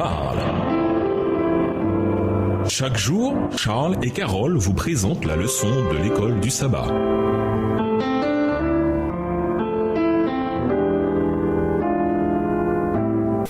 parle. Chaque jour, Charles et Carole vous présentent la leçon de l'école du sabbat.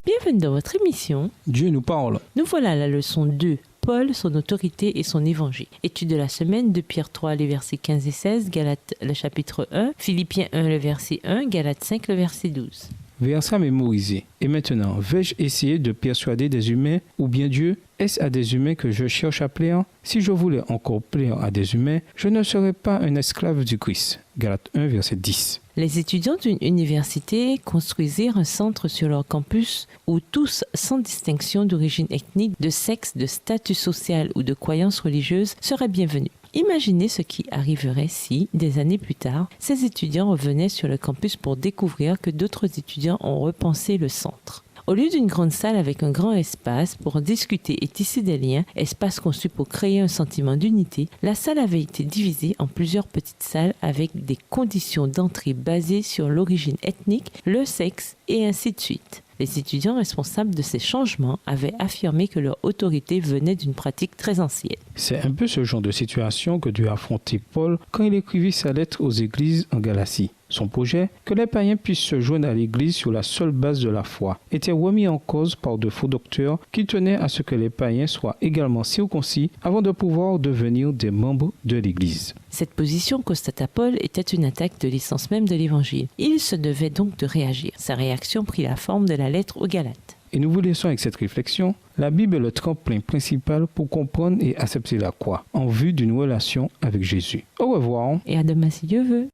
Bienvenue dans votre émission Dieu nous parle. Nous voilà à la leçon 2. Paul, son autorité et son évangile. Étude de la semaine de Pierre 3, les versets 15 et 16, Galates, le chapitre 1, Philippiens 1, le verset 1, Galates 5, le verset 12. Verset mémorisé. Et maintenant, vais-je essayer de persuader des humains ou bien Dieu? Est-ce à des humains que je cherche à plaire? Si je voulais encore plaire à des humains, je ne serais pas un esclave du Christ. Galates 1, verset 10. Les étudiants d'une université construisirent un centre sur leur campus où tous, sans distinction d'origine ethnique, de sexe, de statut social ou de croyance religieuse, seraient bienvenus. Imaginez ce qui arriverait si, des années plus tard, ces étudiants revenaient sur le campus pour découvrir que d'autres étudiants ont repensé le centre. Au lieu d'une grande salle avec un grand espace pour discuter et tisser des liens, espace conçu pour créer un sentiment d'unité, la salle avait été divisée en plusieurs petites salles avec des conditions d'entrée basées sur l'origine ethnique, le sexe et ainsi de suite. Les étudiants responsables de ces changements avaient affirmé que leur autorité venait d'une pratique très ancienne. C'est un peu ce genre de situation que dut affronter Paul quand il écrivit sa lettre aux églises en Galatie. Son projet, que les païens puissent se joindre à l'église sur la seule base de la foi, était remis en cause par de faux docteurs qui tenaient à ce que les païens soient également circoncis avant de pouvoir devenir des membres de l'église. Cette position, constata Paul, était une attaque de l'essence même de l'évangile. Il se devait donc de réagir. Sa réaction prit la forme de la lettre aux Galates. Et nous vous laissons avec cette réflexion. La Bible est le tremplin principal pour comprendre et accepter la croix, en vue d'une relation avec Jésus. Au revoir. Et à demain si Dieu veut.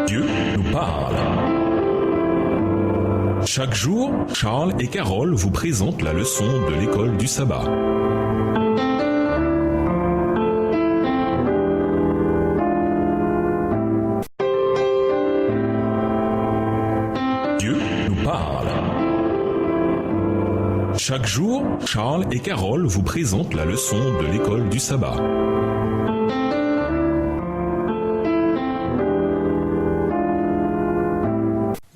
Dieu nous parle. Chaque jour, Charles et Carole vous présentent la leçon de l'école du sabbat. Dieu nous parle. Chaque jour, Charles et Carole vous présentent la leçon de l'école du sabbat.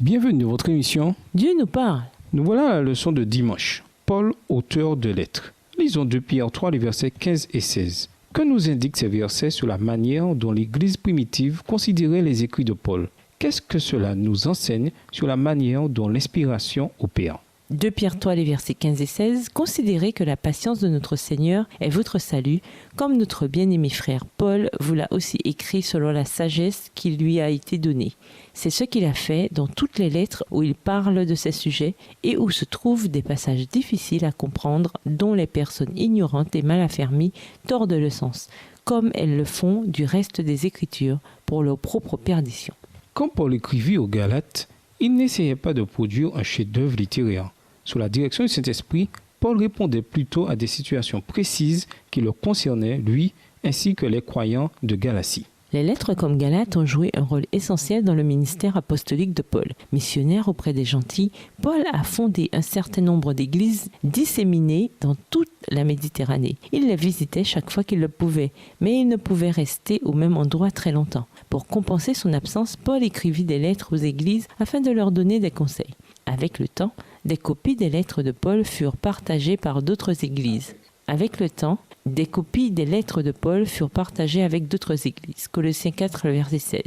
Bienvenue dans votre émission. Dieu nous parle. Nous voilà à la leçon de dimanche. Paul, auteur de lettres. Lisons 2 Pierre 3, les versets 15 et 16. Que nous indiquent ces versets sur la manière dont l'Église primitive considérait les écrits de Paul? Qu'est-ce que cela nous enseigne sur la manière dont l'inspiration opère? 2 Pierre 3, les versets 15 et 16, considérez que la patience de notre Seigneur est votre salut, comme notre bien-aimé frère Paul vous l'a aussi écrit selon la sagesse qui lui a été donnée. C'est ce qu'il a fait dans toutes les lettres où il parle de ces sujets et où se trouvent des passages difficiles à comprendre dont les personnes ignorantes et mal affermies tordent le sens, comme elles le font du reste des Écritures pour leur propre perdition. Quand Paul écrivit aux Galates, il n'essayait pas de produire un chef-d'œuvre littéraire. Sous la direction du Saint-Esprit, Paul répondait plutôt à des situations précises qui le concernaient, lui, ainsi que les croyants de Galatie. Les lettres comme Galates ont joué un rôle essentiel dans le ministère apostolique de Paul. Missionnaire auprès des gentils, Paul a fondé un certain nombre d'églises disséminées dans toute la Méditerranée. Il les visitait chaque fois qu'il le pouvait, mais il ne pouvait rester au même endroit très longtemps. Pour compenser son absence, Paul écrivit des lettres aux églises afin de leur donner des conseils. Avec le temps, des copies des lettres de Paul furent partagées par d'autres églises. Des copies des lettres de Paul furent partagées avec d'autres églises. Colossiens 4, le verset 16.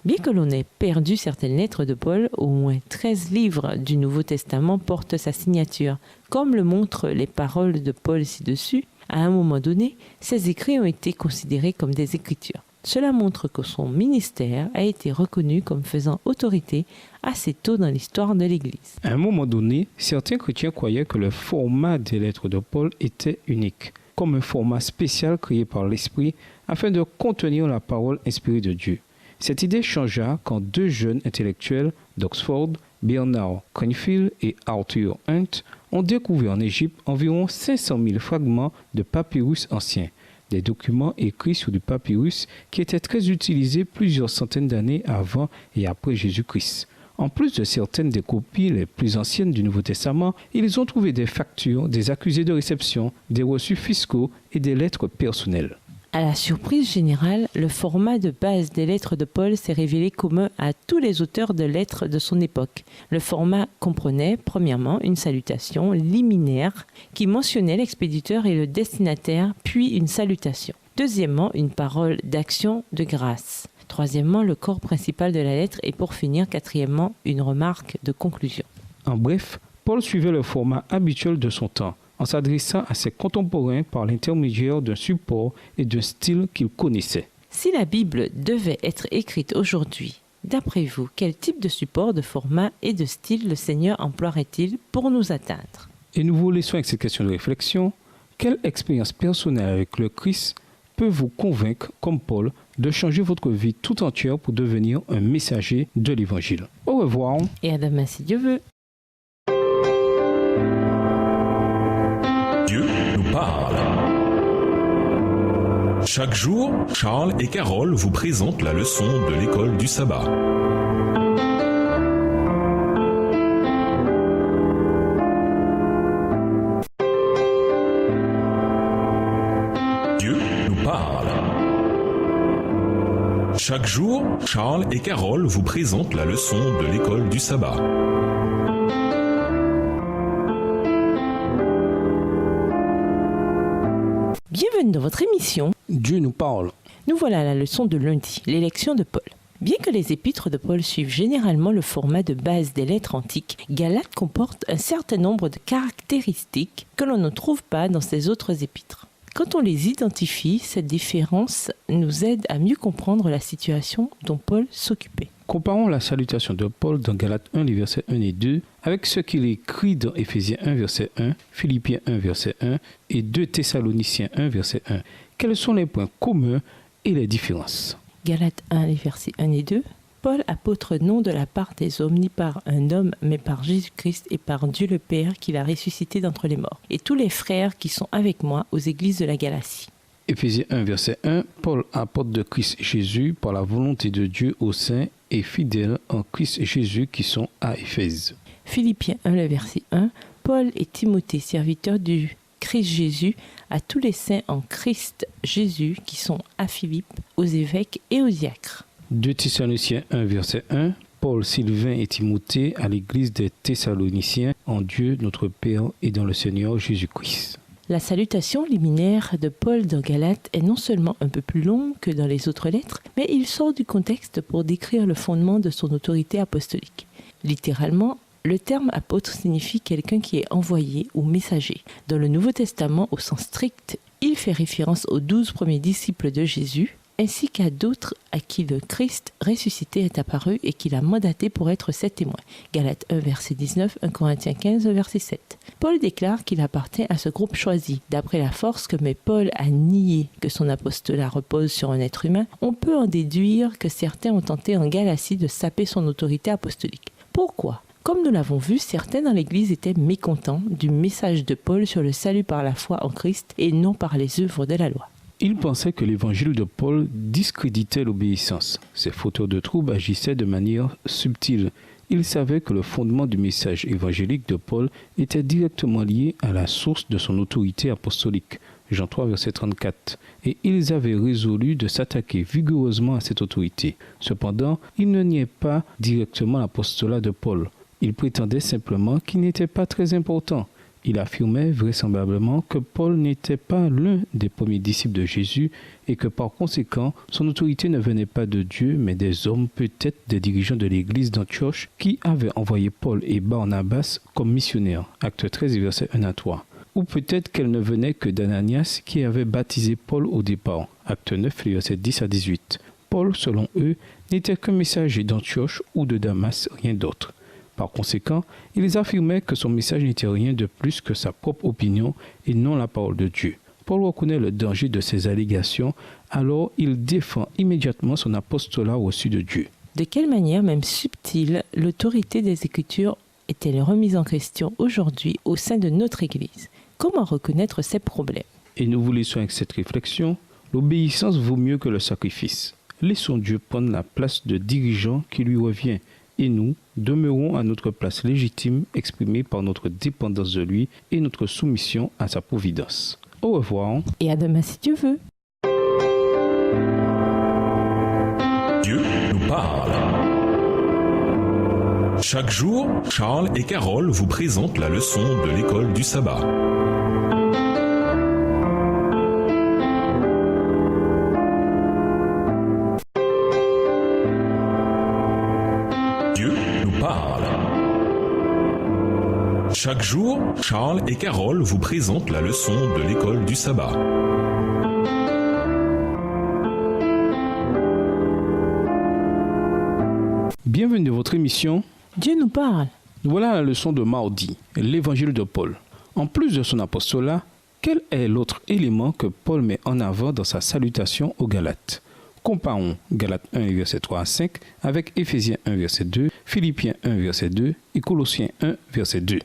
Bien que l'on ait perdu certaines lettres de Paul, au moins 13 livres du Nouveau Testament portent sa signature. Comme le montrent les paroles de Paul ci-dessus, à un moment donné, ces écrits ont été considérés comme des écritures. Cela montre que son ministère a été reconnu comme faisant autorité assez tôt dans l'histoire de l'Église. À un moment donné, certains chrétiens croyaient que le format des lettres de Paul était unique, comme un format spécial créé par l'Esprit afin de contenir la parole inspirée de Dieu. Cette idée changea quand deux jeunes intellectuels d'Oxford, Bernard Cranfield et Arthur Hunt, ont découvert en Égypte environ 500 000 fragments de papyrus anciens, des documents écrits sur du papyrus qui étaient très utilisés plusieurs centaines d'années avant et après Jésus-Christ. En plus de certaines des copies les plus anciennes du Nouveau Testament, ils ont trouvé des factures, des accusés de réception, des reçus fiscaux et des lettres personnelles. À la surprise générale, le format de base des lettres de Paul s'est révélé commun à tous les auteurs de lettres de son époque. Le format comprenait, premièrement, une salutation liminaire qui mentionnait l'expéditeur et le destinataire, puis une salutation. Deuxièmement, une parole d'action de grâce. Troisièmement, le corps principal de la lettre et pour finir, quatrièmement, une remarque de conclusion. En bref, Paul suivait le format habituel de son temps, en s'adressant à ses contemporains par l'intermédiaire d'un support et d'un style qu'il connaissait. Si la Bible devait être écrite aujourd'hui, d'après vous, quel type de support, de format et de style le Seigneur emploierait-il pour nous atteindre? Et nous vous laissons avec cette question de réflexion. Quelle expérience personnelle avec le Christ peut vous convaincre, comme Paul, de changer votre vie tout entière pour devenir un messager de l'Évangile? Au revoir. Et à demain si Dieu veut. Dieu nous parle. Chaque jour, Charles et Carole vous présentent la leçon de l'école du sabbat. Dieu nous parle. Chaque jour, Charles et Carole vous présentent la leçon de l'école du sabbat. Bienvenue dans votre émission. Dieu nous parle. Nous voilà à la leçon de lundi, l'élection de Paul. Bien que les épîtres de Paul suivent généralement le format de base des lettres antiques, Galates comporte un certain nombre de caractéristiques que l'on ne trouve pas dans ses autres épîtres. Quand on les identifie, cette différence nous aide à mieux comprendre la situation dont Paul s'occupait. Comparons la salutation de Paul dans Galates 1, les versets 1 et 2, avec ce qu'il écrit dans Éphésiens 1, verset 1, Philippiens 1, verset 1 et 2 Thessaloniciens 1, verset 1. Quels sont les points communs et les différences? Galates 1, les versets 1 et 2. Paul, apôtre non de la part des hommes, ni par un homme, mais par Jésus-Christ et par Dieu le Père, qui l'a ressuscité d'entre les morts. Et tous les frères qui sont avec moi aux églises de la Galatie. Éphésiens 1, verset 1, Paul, apôtre de Christ Jésus, par la volonté de Dieu aux saints et fidèles en Christ Jésus qui sont à Éphèse. Philippiens 1, le verset 1, Paul et Timothée, serviteurs du Christ Jésus, à tous les saints en Christ Jésus qui sont à Philippe, aux évêques et aux diacres. 2 Thessaloniciens 1, verset 1, Paul, Sylvain et Timothée à l'église des Thessaloniciens, en Dieu notre Père et dans le Seigneur Jésus-Christ. La salutation liminaire de Paul dans Galates est non seulement un peu plus longue que dans les autres lettres, mais il sort du contexte pour décrire le fondement de son autorité apostolique. Littéralement, le terme apôtre signifie quelqu'un qui est envoyé ou messager. Dans le Nouveau Testament, au sens strict, il fait référence aux 12 premiers disciples de Jésus, ainsi qu'à d'autres à qui le Christ ressuscité est apparu et qu'il a mandaté pour être ses témoins. Galates 1, verset 19, 1 Corinthiens 15, verset 7. Paul déclare qu'il appartient à ce groupe choisi. D'après la force que met Paul à nier que son apostolat repose sur un être humain, on peut en déduire que certains ont tenté en Galatie de saper son autorité apostolique. Pourquoi ? Comme nous l'avons vu, certains dans l'Église étaient mécontents du message de Paul sur le salut par la foi en Christ et non par les œuvres de la loi. Il pensait que l'évangile de Paul discréditait l'obéissance. Ces fauteurs de troubles agissaient de manière subtile. Ils savaient que le fondement du message évangélique de Paul était directement lié à la source de son autorité apostolique. Jean 3, verset 34. Et ils avaient résolu de s'attaquer vigoureusement à cette autorité. Cependant, ils ne niaient pas directement l'apostolat de Paul. Ils prétendaient simplement qu'il n'était pas très important. Il affirmait vraisemblablement que Paul n'était pas l'un des premiers disciples de Jésus et que par conséquent, son autorité ne venait pas de Dieu, mais des hommes, peut-être des dirigeants de l'église d'Antioche, qui avaient envoyé Paul et Barnabas comme missionnaires. Acte 13, versets 1 à 3. Ou peut-être qu'elle ne venait que d'Ananias qui avait baptisé Paul au départ. Acte 9, versets 10 à 18. Paul, selon eux, n'était qu'un messager d'Antioche ou de Damas, rien d'autre. Par conséquent, ils affirmaient que son message n'était rien de plus que sa propre opinion et non la parole de Dieu. Paul reconnaît le danger de ces allégations, alors il défend immédiatement son apostolat reçu de Dieu. De quelle manière, même subtile, l'autorité des Écritures est-elle remise en question aujourd'hui au sein de notre Église? Comment reconnaître ces problèmes? Et nous vous laissons avec cette réflexion. L'obéissance vaut mieux que le sacrifice. Laissons Dieu prendre la place de dirigeant qui lui revient. Et nous demeurons à notre place légitime exprimée par notre dépendance de lui et notre soumission à sa providence. Au revoir. Et à demain si Dieu veut. Dieu nous parle. Chaque jour, Charles et Carole vous présentent la leçon de l'école du sabbat. Dieu nous parle. Chaque jour, Charles et Carole vous présentent la leçon de l'école du sabbat. Bienvenue dans votre émission. Dieu nous parle. Voilà la leçon de mardi, l'évangile de Paul. En plus de son apostolat, quel est l'autre élément que Paul met en avant dans sa salutation aux Galates? Comparons Galates 1, verset 3 à 5 avec Éphésiens 1, verset 2, Philippiens 1, verset 2 et Colossiens 1, verset 2.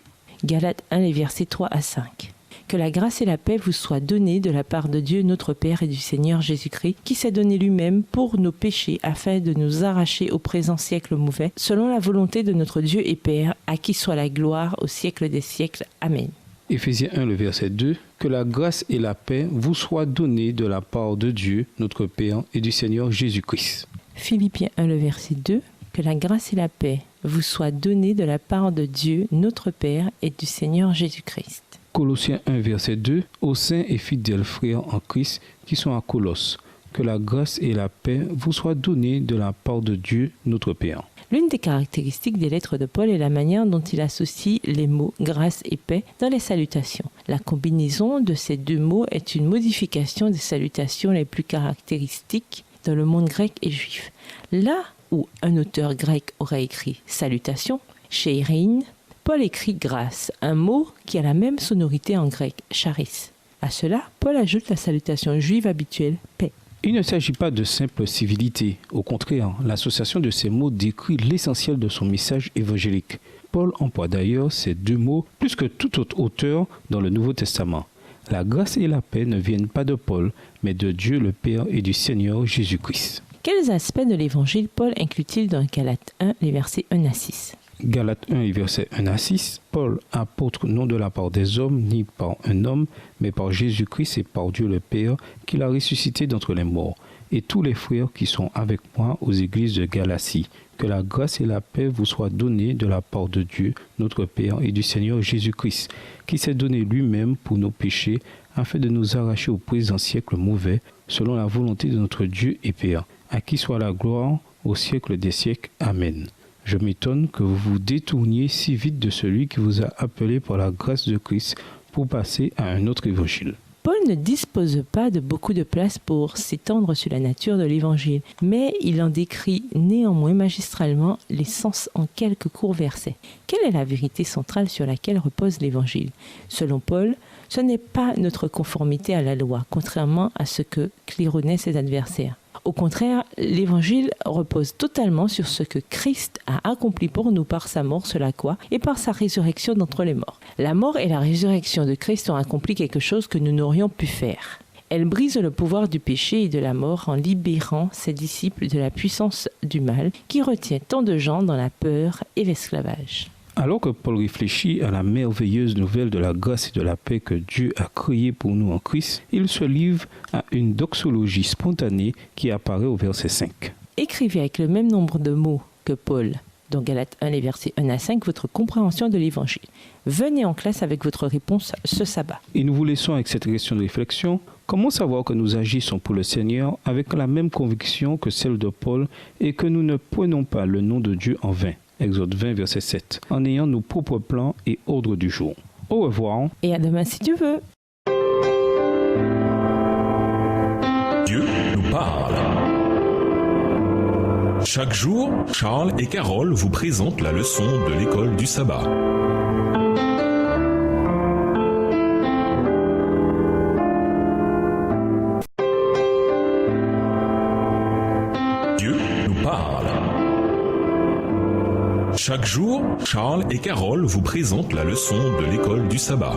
Galates 1, les versets 3 à 5. Que la grâce et la paix vous soient données de la part de Dieu notre Père et du Seigneur Jésus-Christ, qui s'est donné lui-même pour nos péchés afin de nous arracher au présent siècle mauvais, selon la volonté de notre Dieu et Père, à qui soit la gloire au siècle des siècles. Amen. Éphésiens 1, le verset 2, que la grâce et la paix vous soient données de la part de Dieu notre Père et du Seigneur Jésus-Christ. Philippiens 1, le verset 2, que la grâce et la paix vous soient données de la part de Dieu notre Père et du Seigneur Jésus-Christ. Colossiens 1, verset 2, aux saints et fidèles frères en Christ qui sont à Colosse, que la grâce et la paix vous soient données de la part de Dieu notre Père. L'une des caractéristiques des lettres de Paul est la manière dont il associe les mots grâce et paix dans les salutations. La combinaison de ces deux mots est une modification des salutations les plus caractéristiques dans le monde grec et juif. Là où un auteur grec aurait écrit salutation, cheirein, Paul écrit grâce, un mot qui a la même sonorité en grec, charis. À cela, Paul ajoute la salutation juive habituelle, paix. Il ne s'agit pas de simple civilité. Au contraire, l'association de ces mots décrit l'essentiel de son message évangélique. Paul emploie d'ailleurs ces deux mots plus que tout autre auteur dans le Nouveau Testament. La grâce et la paix ne viennent pas de Paul, mais de Dieu le Père et du Seigneur Jésus-Christ. Quels aspects de l'évangile Paul inclut-il dans Galates 1, les versets 1 à 6? Galates 1 et versets 1 à 6, Paul, apôtre non de la part des hommes, ni par un homme, mais par Jésus-Christ et par Dieu le Père, qui l'a ressuscité d'entre les morts, et tous les frères qui sont avec moi aux églises de Galatie. Que la grâce et la paix vous soient données de la part de Dieu, notre Père, et du Seigneur Jésus-Christ, qui s'est donné lui-même pour nos péchés, afin de nous arracher au présent siècle mauvais, selon la volonté de notre Dieu et Père, à qui soit la gloire au siècle des siècles. Amen. Je m'étonne que vous vous détourniez si vite de celui qui vous a appelé par la grâce de Christ pour passer à un autre évangile. Paul ne dispose pas de beaucoup de place pour s'étendre sur la nature de l'évangile, mais il en décrit néanmoins magistralement les sens en quelques courts versets. Quelle est la vérité centrale sur laquelle repose l'évangile? Selon Paul, ce n'est pas notre conformité à la loi, contrairement à ce que claironnaient ses adversaires. Au contraire, l'évangile repose totalement sur ce que Christ a accompli pour nous par sa mort sur la croix et par sa résurrection d'entre les morts. La mort et la résurrection de Christ ont accompli quelque chose que nous n'aurions pu faire. Elle brise le pouvoir du péché et de la mort en libérant ses disciples de la puissance du mal qui retient tant de gens dans la peur et l'esclavage. Alors que Paul réfléchit à la merveilleuse nouvelle de la grâce et de la paix que Dieu a créée pour nous en Christ, il se livre à une doxologie spontanée qui apparaît au verset 5. Écrivez avec le même nombre de mots que Paul, dans Galates 1, les versets 1 à 5, votre compréhension de l'Évangile. Venez en classe avec votre réponse ce sabbat. Et nous vous laissons avec cette question de réflexion. Comment savoir que nous agissons pour le Seigneur avec la même conviction que celle de Paul et que nous ne prenons pas le nom de Dieu en vain? Exode 20, verset 7, en ayant nos propres plans et ordres du jour. Au revoir. Et à demain si tu veux. Dieu nous parle. Chaque jour, Charles et Carole vous présentent la leçon de l'école du sabbat. Dieu nous parle. Chaque jour, Charles et Carole vous présentent la leçon de l'école du sabbat.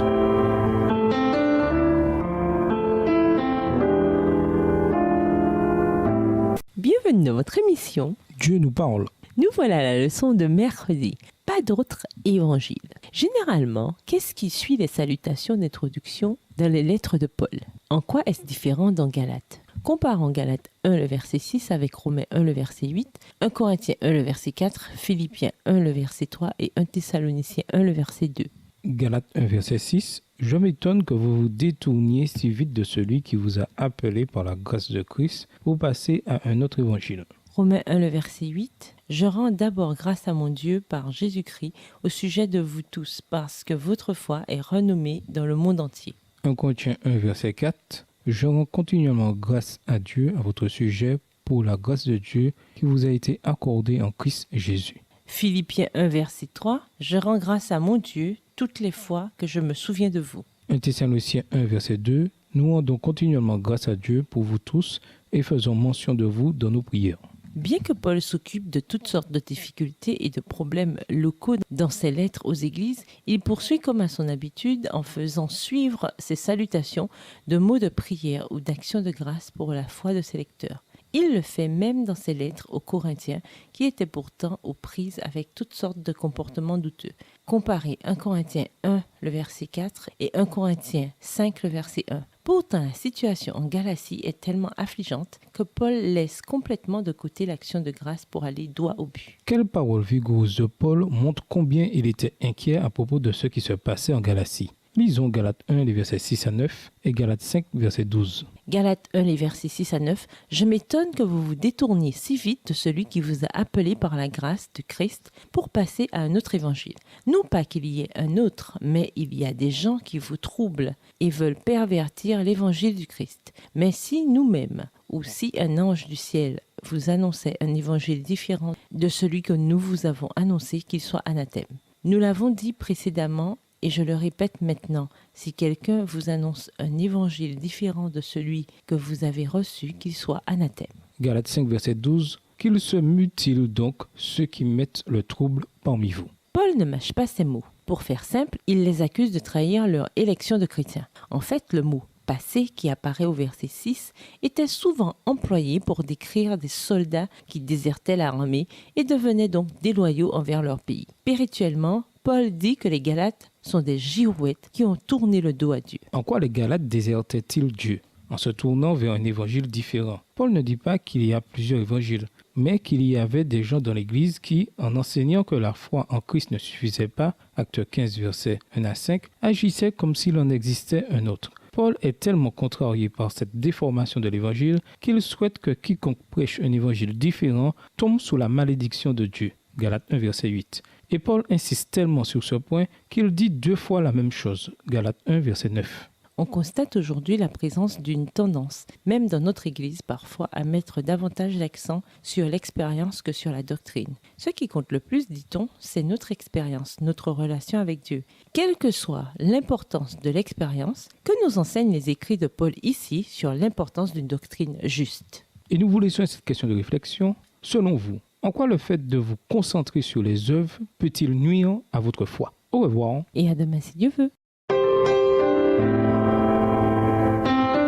Bienvenue dans votre émission. Dieu nous parle. Nous voilà à la leçon de mercredi. Pas d'autre évangile. Généralement, qu'est-ce qui suit les salutations d'introduction dans les lettres de Paul? En quoi est-ce différent dans Galates? Comparons Galates 1, le verset 6 avec Romains 1, le verset 8, 1 Corinthiens 1, le verset 4, Philippiens 1, le verset 3 et 1 Thessaloniciens 1, le verset 2. Galates 1, verset 6. Je m'étonne que vous vous détourniez si vite de celui qui vous a appelé par la grâce de Christ pour passer à un autre évangile. Romains 1, le verset 8. Je rends d'abord grâce à mon Dieu par Jésus-Christ au sujet de vous tous, parce que votre foi est renommée dans le monde entier. 1 Corinthiens 1, verset 4. Je rends continuellement grâce à Dieu à votre sujet pour la grâce de Dieu qui vous a été accordée en Christ Jésus. Philippiens 1, verset 3. Je rends grâce à mon Dieu toutes les fois que je me souviens de vous. 1 Thessaloniciens 1, verset 2. Nous rendons continuellement grâce à Dieu pour vous tous et faisons mention de vous dans nos prières. Bien que Paul s'occupe de toutes sortes de difficultés et de problèmes locaux dans ses lettres aux églises, il poursuit comme à son habitude en faisant suivre ses salutations de mots de prière ou d'actions de grâce pour la foi de ses lecteurs. Il le fait même dans ses lettres aux Corinthiens, qui étaient pourtant aux prises avec toutes sortes de comportements douteux. Comparez 1 Corinthiens 1, le verset 4, et 1 Corinthiens 5, le verset 1. Pourtant, la situation en Galatie est tellement affligeante que Paul laisse complètement de côté l'action de grâce pour aller droit au but. Quelle parole vigoureuse de Paul montre combien il était inquiet à propos de ce qui se passait en Galatie. Lisons Galates 1, les versets 6 à 9 et Galates 5, verset 12. Galates 1, les versets 6 à 9. Je m'étonne que vous vous détourniez si vite de celui qui vous a appelé par la grâce de Christ pour passer à un autre évangile. Non pas qu'il y ait un autre, mais il y a des gens qui vous troublent et veulent pervertir l'évangile du Christ. Mais si nous-mêmes, ou si un ange du ciel vous annonçait un évangile différent de celui que nous vous avons annoncé, qu'il soit anathème. Nous l'avons dit précédemment, et je le répète maintenant, si quelqu'un vous annonce un évangile différent de celui que vous avez reçu, qu'il soit anathème. Galates 5, verset 12. Qu'ils se mutilent donc ceux qui mettent le trouble parmi vous. Paul ne mâche pas ses mots. Pour faire simple, il les accuse de trahir leur élection de chrétiens. En fait, le mot « passé » qui apparaît au verset 6 était souvent employé pour décrire des soldats qui désertaient l'armée et devenaient donc déloyaux envers leur pays. Spirituellement, Paul dit que les Galates sont des girouettes qui ont tourné le dos à Dieu. En quoi les Galates désertaient-ils Dieu? En se tournant vers un évangile différent. Paul ne dit pas qu'il y a plusieurs évangiles, mais qu'il y avait des gens dans l'Église qui, en enseignant que la foi en Christ ne suffisait pas, acte 15, versets 1 à 5, agissaient comme s'il en existait un autre. Paul est tellement contrarié par cette déformation de l'évangile qu'il souhaite que quiconque prêche un évangile différent tombe sous la malédiction de Dieu. Galates 1, verset 8. Et Paul insiste tellement sur ce point qu'il dit 2 fois la même chose. Galates 1, verset 9. On constate aujourd'hui la présence d'une tendance, même dans notre Église parfois, à mettre davantage l'accent sur l'expérience que sur la doctrine. Ce qui compte le plus, dit-on, c'est notre expérience, notre relation avec Dieu. Quelle que soit l'importance de l'expérience, que nous enseignent les écrits de Paul ici sur l'importance d'une doctrine juste. Et nous vous laissons cette question de réflexion. Selon vous, en quoi le fait de vous concentrer sur les œuvres peut-il nuire à votre foi? Au revoir. Et à demain si Dieu veut.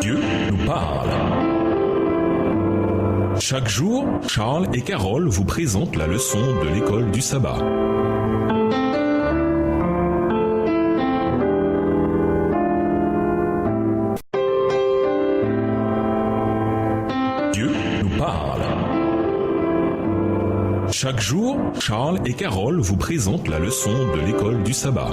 Dieu nous parle. Chaque jour, Charles et Carole vous présentent la leçon de l'école du sabbat. Dieu nous parle. Chaque jour, Charles et Carole vous présentent la leçon de l'école du sabbat.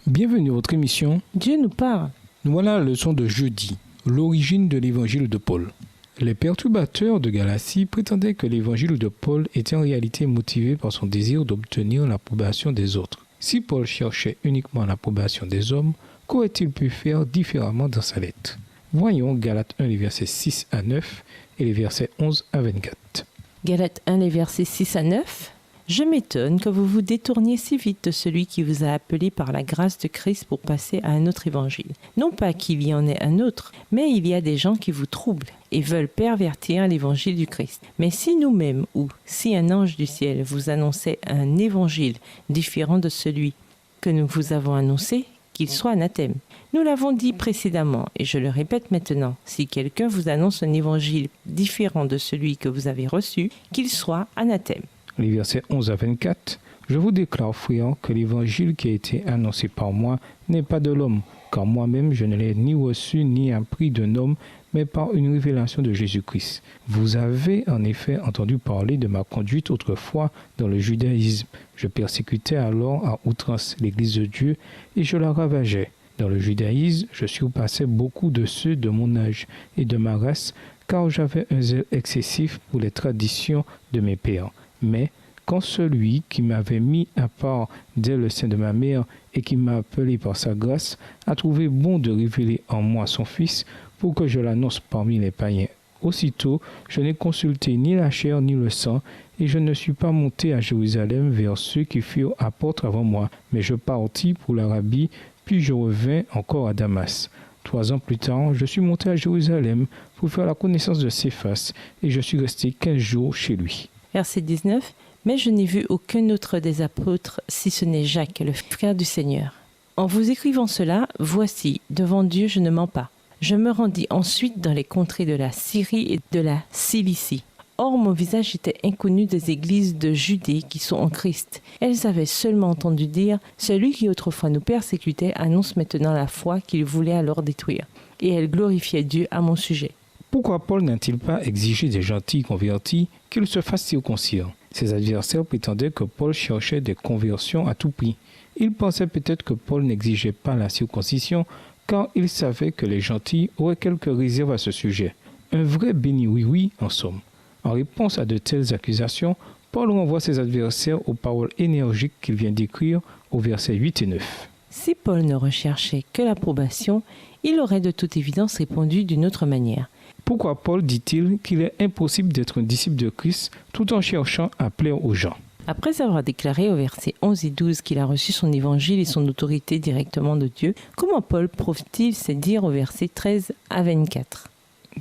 Bienvenue à votre émission. Dieu nous parle. Nous voilà à la leçon de jeudi, l'origine de l'évangile de Paul. Les perturbateurs de Galatie prétendaient que l'évangile de Paul était en réalité motivé par son désir d'obtenir l'approbation des autres. Si Paul cherchait uniquement l'approbation des hommes, qu'aurait-il pu faire différemment dans sa lettre? Voyons Galates 1, les versets 6 à 9 et les versets 11 à 24. Galates 1, les versets 6 à 9. Je m'étonne que vous vous détourniez si vite de celui qui vous a appelé par la grâce de Christ pour passer à un autre évangile. Non pas qu'il y en ait un autre, mais il y a des gens qui vous troublent et veulent pervertir l'évangile du Christ. Mais si nous-mêmes, ou si un ange du ciel vous annonçait un évangile différent de celui que nous vous avons annoncé, qu'il soit anathème. Nous l'avons dit précédemment, et je le répète maintenant, si quelqu'un vous annonce un évangile différent de celui que vous avez reçu, qu'il soit anathème. Les versets 11 à 24. Je vous déclare, frères, que l'évangile qui a été annoncé par moi n'est pas de l'homme, car moi-même je ne l'ai ni reçu ni appris d'un homme, mais par une révélation de Jésus-Christ. Vous avez en effet entendu parler de ma conduite autrefois dans le judaïsme. Je persécutais alors à outrance l'Église de Dieu et je la ravageais. Dans le judaïsme, je surpassais beaucoup de ceux de mon âge et de ma race, car j'avais un zèle excessif pour les traditions de mes pères. Mais quand celui qui m'avait mis à part dès le sein de ma mère et qui m'a appelé par sa grâce a trouvé bon de révéler en moi son Fils pour que je l'annonce parmi les païens. Aussitôt, je n'ai consulté ni la chair ni le sang, et je ne suis pas monté à Jérusalem vers ceux qui furent apôtres avant moi, mais je partis pour l'Arabie, puis je revins encore à Damas. 3 ans plus tard, je suis monté à Jérusalem pour faire la connaissance de Céphas, et je suis resté 15 jours chez lui. Verset 19. Mais je n'ai vu aucun autre des apôtres, si ce n'est Jacques, le frère du Seigneur. En vous écrivant cela, voici, devant Dieu, je ne mens pas. Je me rendis ensuite dans les contrées de la Syrie et de la Cilicie. Or, mon visage était inconnu des églises de Judée qui sont en Christ. Elles avaient seulement entendu dire « Celui qui autrefois nous persécutait annonce maintenant la foi qu'il voulait alors détruire. » Et elles glorifiaient Dieu à mon sujet. Pourquoi Paul n'a-t-il pas exigé des gentils convertis qu'ils se fassent circoncire? Ses adversaires prétendaient que Paul cherchait des conversions à tout prix. Ils pensaient peut-être que Paul n'exigeait pas la circoncision car il savait que les gentils auraient quelques réserves à ce sujet. Un vrai béni oui-oui en somme. En réponse à de telles accusations, Paul renvoie ses adversaires aux paroles énergiques qu'il vient d'écrire au versets 8 et 9. Si Paul ne recherchait que l'approbation, il aurait de toute évidence répondu d'une autre manière. Pourquoi Paul dit-il qu'il est impossible d'être un disciple de Christ tout en cherchant à plaire aux gens? Après avoir déclaré au verset 11 et 12 qu'il a reçu son évangile et son autorité directement de Dieu, comment Paul prouve-t-il ces dires au verset 13 à 24?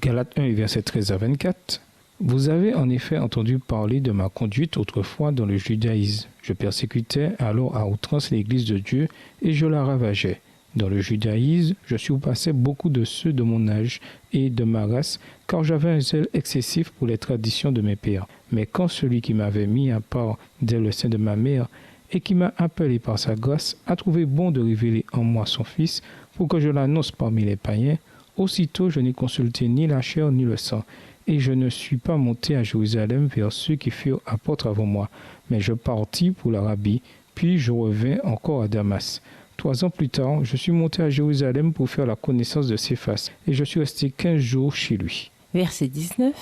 Galates 1 et verset 13 à 24. Vous avez en effet entendu parler de ma conduite autrefois dans le judaïsme. Je persécutais alors à outrance l'Église de Dieu et je la ravageais. Dans le judaïsme, je surpassais beaucoup de ceux de mon âge et de ma race, car j'avais un zèle excessif pour les traditions de mes pères. Mais quand celui qui m'avait mis à part dès le sein de ma mère et qui m'a appelé par sa grâce a trouvé bon de révéler en moi son Fils pour que je l'annonce parmi les païens, aussitôt je n'ai consulté ni la chair ni le sang, et je ne suis pas monté à Jérusalem vers ceux qui furent apôtres avant moi, mais je partis pour l'Arabie, puis je revins encore à Damas. 3 ans plus tard, je suis monté à Jérusalem pour faire la connaissance de Céphas, et je suis resté 15 jours chez lui. Verset 19.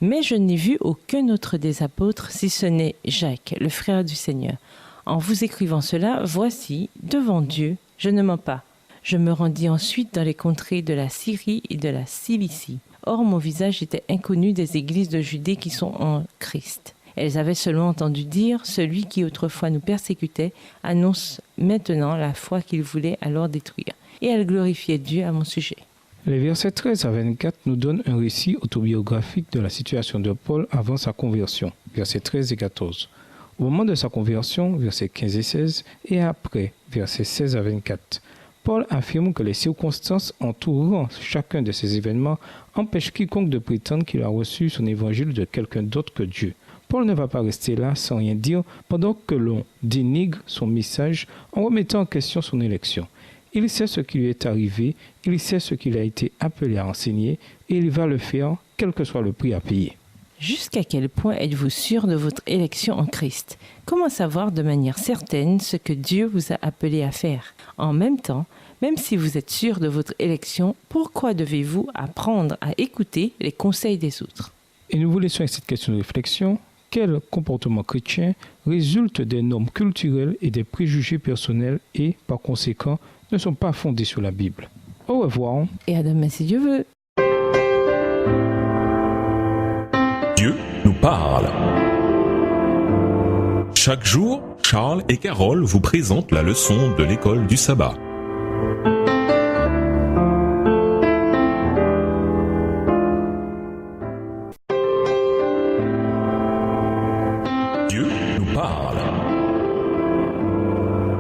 Mais je n'ai vu aucun autre des apôtres, si ce n'est Jacques, le frère du Seigneur. En vous écrivant cela, voici, devant Dieu, je ne mens pas. Je me rendis ensuite dans les contrées de la Syrie et de la Cilicie. Or, mon visage était inconnu des églises de Judée qui sont en Christ. Elles avaient seulement entendu dire « Celui qui autrefois nous persécutait annonce maintenant la foi qu'il voulait alors détruire. » Et elles glorifiaient Dieu à mon sujet. Les versets 13 à 24 nous donnent un récit autobiographique de la situation de Paul avant sa conversion, versets 13 et 14. Au moment de sa conversion, versets 15 et 16, et après, versets 16 à 24, Paul affirme que les circonstances entourant chacun de ces événements empêchent quiconque de prétendre qu'il a reçu son évangile de quelqu'un d'autre que Dieu. Paul ne va pas rester là sans rien dire pendant que l'on dénigre son message en remettant en question son élection. Il sait ce qui lui est arrivé, il sait ce qu'il a été appelé à enseigner et il va le faire quel que soit le prix à payer. Jusqu'à quel point êtes-vous sûr de votre élection en Christ? Comment savoir de manière certaine ce que Dieu vous a appelé à faire? En même temps, même si vous êtes sûr de votre élection, pourquoi devez-vous apprendre à écouter les conseils des autres? Et nous vous laissons avec cette question de réflexion. Quel comportement chrétien résulte des normes culturelles et des préjugés personnels et, par conséquent, ne sont pas fondés sur la Bible? Au revoir. Et à demain si Dieu veut. Dieu nous parle. Chaque jour, Charles et Carole vous présentent la leçon de l'école du sabbat. Dieu nous parle.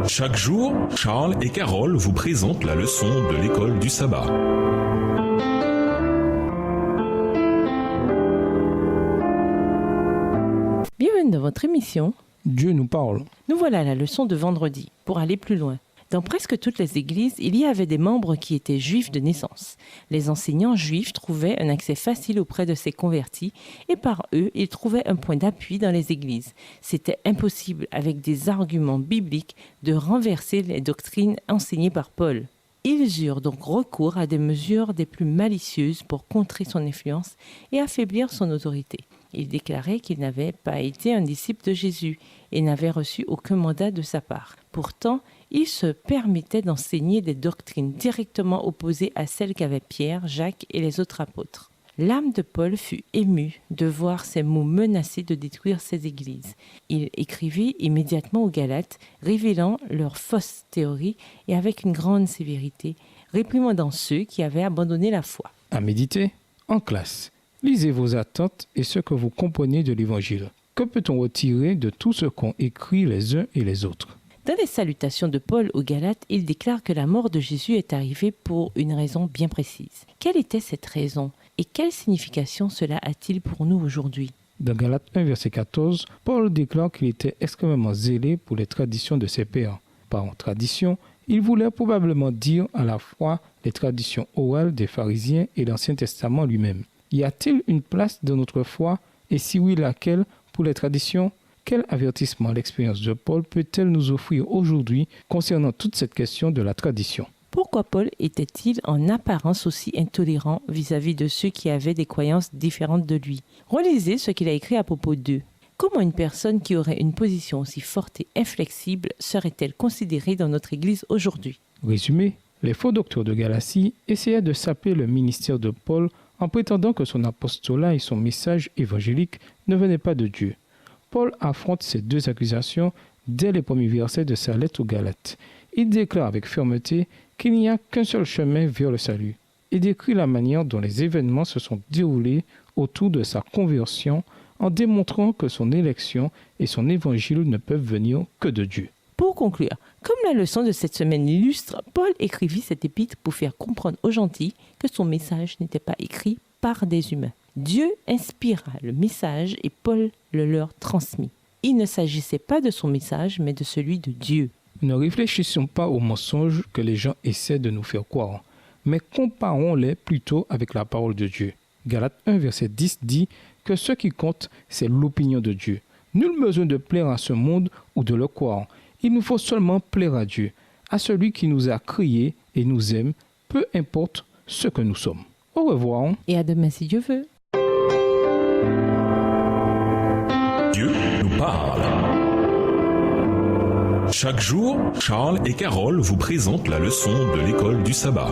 Chaque jour, Charles et Carole vous présentent la leçon de l'école du sabbat. Bienvenue dans votre émission Dieu nous parle. Nous voilà à la leçon de vendredi, pour aller plus loin. Dans presque toutes les églises, il y avait des membres qui étaient juifs de naissance. Les enseignants juifs trouvaient un accès facile auprès de ces convertis et par eux, ils trouvaient un point d'appui dans les églises. C'était impossible, avec des arguments bibliques, de renverser les doctrines enseignées par Paul. Ils eurent donc recours à des mesures des plus malicieuses pour contrer son influence et affaiblir son autorité. Ils déclaraient qu'il n'avait pas été un disciple de Jésus et n'avait reçu aucun mandat de sa part. Pourtant, ils se permettaient d'enseigner des doctrines directement opposées à celles qu'avaient Pierre, Jacques et les autres apôtres. L'âme de Paul fut émue de voir ces mots menacés de détruire ces églises. Il écrivit immédiatement aux Galates, révélant leurs fausses théories et avec une grande sévérité, réprimandant ceux qui avaient abandonné la foi. À méditer en classe. Lisez vos attentes et ce que vous comprenez de l'Évangile. Que peut-on retirer de tout ce qu'ont écrit les uns et les autres? Dans les salutations de Paul aux Galates, il déclare que la mort de Jésus est arrivée pour une raison bien précise. Quelle était cette raison et quelle signification cela a-t-il pour nous aujourd'hui? Dans Galates 1, verset 14, Paul déclare qu'il était extrêmement zélé pour les traditions de ses pères. Par tradition, il voulait probablement dire à la fois les traditions orales des pharisiens et l'Ancien Testament lui-même. Y a-t-il une place dans notre foi et si oui, laquelle pour les traditions? Quel avertissement l'expérience de Paul peut-elle nous offrir aujourd'hui concernant toute cette question de la tradition? Pourquoi Paul était-il en apparence aussi intolérant vis-à-vis de ceux qui avaient des croyances différentes de lui? Relisez ce qu'il a écrit à propos d'eux. Comment une personne qui aurait une position aussi forte et inflexible serait-elle considérée dans notre Église aujourd'hui? Résumé, les faux docteurs de Galatie essayaient de saper le ministère de Paul en prétendant que son apostolat et son message évangélique ne venaient pas de Dieu. Paul affronte ces deux accusations dès les premiers versets de sa lettre aux Galates. Il déclare avec fermeté qu'il n'y a qu'un seul chemin vers le salut et décrit la manière dont les événements se sont déroulés autour de sa conversion en démontrant que son élection et son évangile ne peuvent venir que de Dieu. Pour conclure, comme la leçon de cette semaine l'illustre, Paul écrivit cet épître pour faire comprendre aux gentils que son message n'était pas écrit par des humains. Dieu inspira le message et Paul le leur transmit. Il ne s'agissait pas de son message, mais de celui de Dieu. Ne réfléchissons pas aux mensonges que les gens essaient de nous faire croire, mais comparons-les plutôt avec la parole de Dieu. Galates 1, verset 10 dit que ce qui compte, c'est l'opinion de Dieu. Nul besoin de plaire à ce monde ou de le croire. Il nous faut seulement plaire à Dieu, à celui qui nous a créés et nous aime, peu importe ce que nous sommes. Au revoir. Et à demain si Dieu veut. Dieu nous parle. Chaque jour, Charles et Carole vous présentent la leçon de l'école du sabbat.